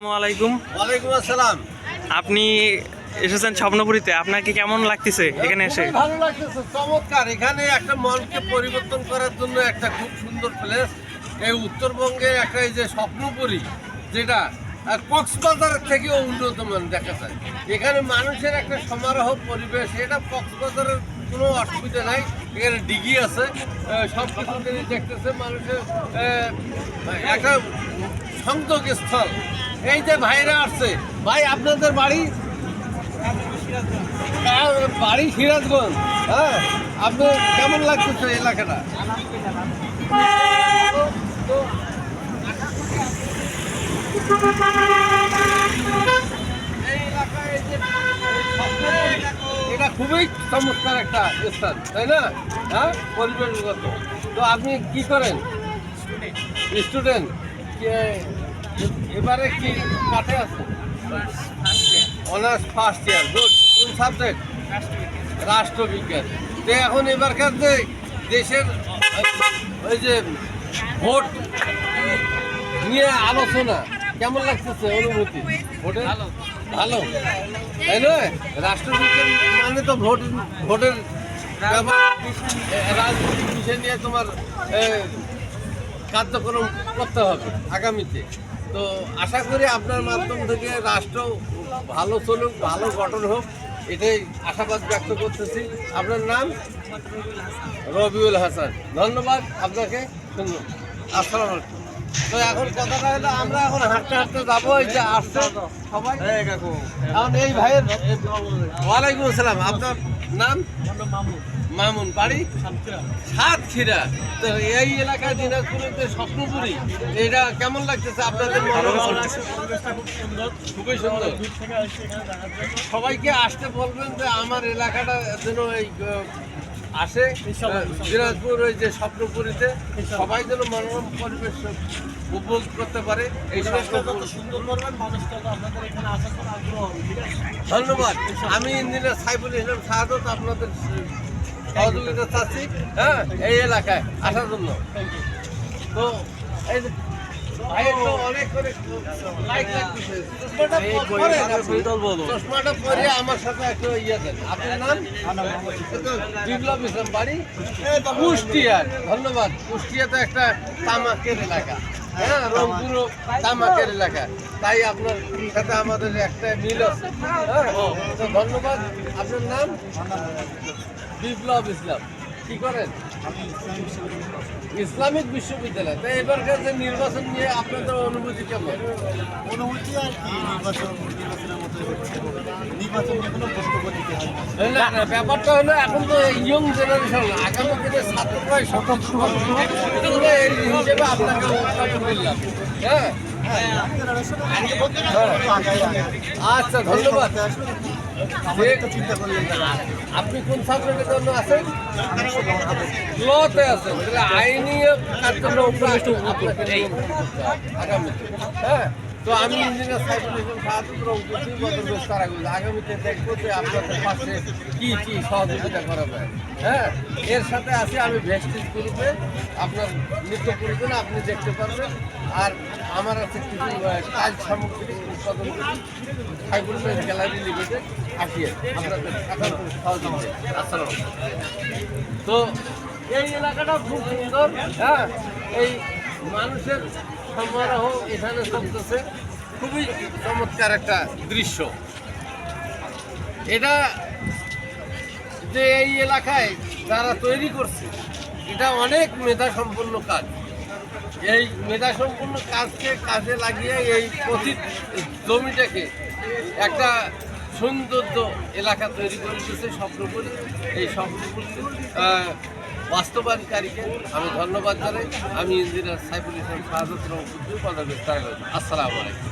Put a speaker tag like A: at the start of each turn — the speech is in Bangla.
A: আসসালামাইকুম।
B: ওয়ালাইকুম আসসালাম।
A: আপনি এসেছেন স্বপ্নপুরীতে, আপনাকে কেমন লাগতেছে এখানে এসে?
B: খুবই ভালো লাগতেছে, চমৎকার। এখানে একটা মনকে পরিবর্তন করার জন্য একটা খুব সুন্দর প্লেস। এই উত্তরবঙ্গের একটা এই যে স্বপ্নপুরী, যেটা কক্সবাজারের থেকেও উন্নত মান দেখা যায়। এখানে মানুষের একটা সমারোহ পরিবেশ, এটা কক্সবাজারের কোনো অসুবিধা নাই। এখানে ডিগি আছে, সব কিছু দেখতেছে মানুষের একটা সংযোগ স্থল। এই যে ভাইরা আসছে, ভাই আপনাদের বাড়ি বাড়ি সিরাজগঞ্জ। হ্যাঁ, আপনার কেমন লাগতেছে এলাকাটা? এই এলাকায় এটা খুবই চমৎকার একটা স্থান, তাই না? হ্যাঁ, পরিবেশগত। তো আপনি কি করেন? স্টুডেন্ট। এবারে কি কাঠে আছে? Honours first year. গুড। কোন সাবজেক্ট? রাষ্ট্রবিজ্ঞান। তো এখন এবারকার যে দেশের ওই যে ভোট নিয়ে আলোচনা, কেমন লাগতেছে অনুভূতি? ভোটে ভালো, তাই নয়? রাষ্ট্রবিজ্ঞান মানে তো ভোটের রাজনৈতিক বিষয় নিয়ে তোমার কার্যক্রম করতে হবে আগামীতে। তো আশা করি আপনার মাধ্যম থেকে রাষ্ট্র ভালো চলুক, ভালো গঠন হোক, এটাই আশাবাদ ব্যক্ত করতেছি। আপনার নাম? রবিউল হাসান। ধন্যবাদ আপনাকে। সুন্দর। আসসালামু আলাইকুম। তো এখন কথাটা হলো, আমরা এখন হাঁটতে হাঁটতে যাবো। এই যে আসছে সবাই। এখন এই ভাইয়ের ওয়ালাইকুম আসসালাম। আপনার নাম? মামুন। বাড়ি সাতক্ষীরা। তো এই এলাকায় দিনাজপুরে স্বপ্নপুরী, এটা কেমন লাগতেছে আপনাদের? খুবই সুন্দর। সবাইকে আসতে বলবেন যে আমার এলাকাটা যেন এই আসে দিনাজপুর ওই যে স্বপ্নপুরীতে, সবাই যেন মনোরম পরিবেশ উপভোগ করতে পারে। এই সুন্দর করবেন, ধন্যবাদ। আমি ইঞ্জিনিয়ার সাইফুল ইসলাম শাহাদত আপনাদের সহযোগিতা চাচ্ছি, হ্যাঁ, এই এলাকায় আসার জন্য। তো এই যে ভাইয়ের তো অনেক করে লাইক লাগতেছে, চশমাটা পরে আমার সাথে একটু ইয়ে দেন। আপনার নাম? বিপ্লব ইসলাম। বাড়ি কুষ্টিয়ার। ধন্যবাদ। কুষ্টিয়াতে একটা তামাকের এলাকা, হ্যাঁ, রংপুরও তামাকের এলাকা, তাই আপনার সাথে আমাদের একটা মিল আছে। হ্যাঁ, তো ধন্যবাদ। আপনার নাম? বিপ্লব ইসলাম। কি করেন? ইসলামিক বিশ্ববিদ্যালয়। তো এবারকার যে নির্বাচন নিয়ে আপনাদের অনুভূতি কেমন?
C: অনুভূতি আর কি, নির্বাচনের মতো নির্বাচন নিয়ে কোনো বক্তব্য দিতে হয়
B: না, ব্যাপারটা হলো এখন তো ইয়ং জেনারেশন, আগামী দিনে ছাত্ররাই সতর্ক এই হিসেবে আপনাকে উৎপাদন করলাম। হ্যাঁ, আচ্ছা, ধন্যবাদ।
C: চিন্তা করলেন
B: আপনি কোন সাবজেক্টের জন্য আছেন? লতে আছেন। তাহলে আইনি কার্যক্রম আগামীতে। হ্যাঁ, তো আমি ইঞ্জিনিয়ার সাইফুল ইসলাম শাহাদত রংপুর বদরগঞ্জ কারাগঞ্জ। আগামীতে দেখবো যে আপনাদের পাশে কি কি সহযোগিতা করা যায়। হ্যাঁ, এর সাথে আছে আমি ভেস্টিজ গ্রুপে আপনার নিত্য প্রয়োজন আপনি দেখতে পারবেন। আর আমার আছে কিছু কাজ সামগ্রী উৎপাদন করি, সাইফুল গ্যালারি লিমিটেড আসিয়ে আপনাদের একান্ত সহযোগিতা। আসসালাম। তো এই এলাকাটা খুব সুন্দর। হ্যাঁ, এই মানুষের সমারোহ এখানে চলতেছে, খুবই চমৎকার একটা দৃশ্য। এটা যে এই এলাকায় যারা তৈরি করছে, এটা অনেক মেধা সম্পন্ন কাজ। এই মেধা সম্পন্ন কাজকে কাজে লাগিয়ে এই প্রতি জমিটাকে একটা সৌন্দর্য এলাকা তৈরি করে দিচ্ছে স্বপ্নপুরী। এই স্বপ্নপুরী বাস্তবায়নকারীকে আমি ধন্যবাদ জানাই। আমি ইঞ্জিনিয়ার সাইফুল ইসলাম শাহাদত রহমতুল্লাহ। আসসালামু আলাইকুম।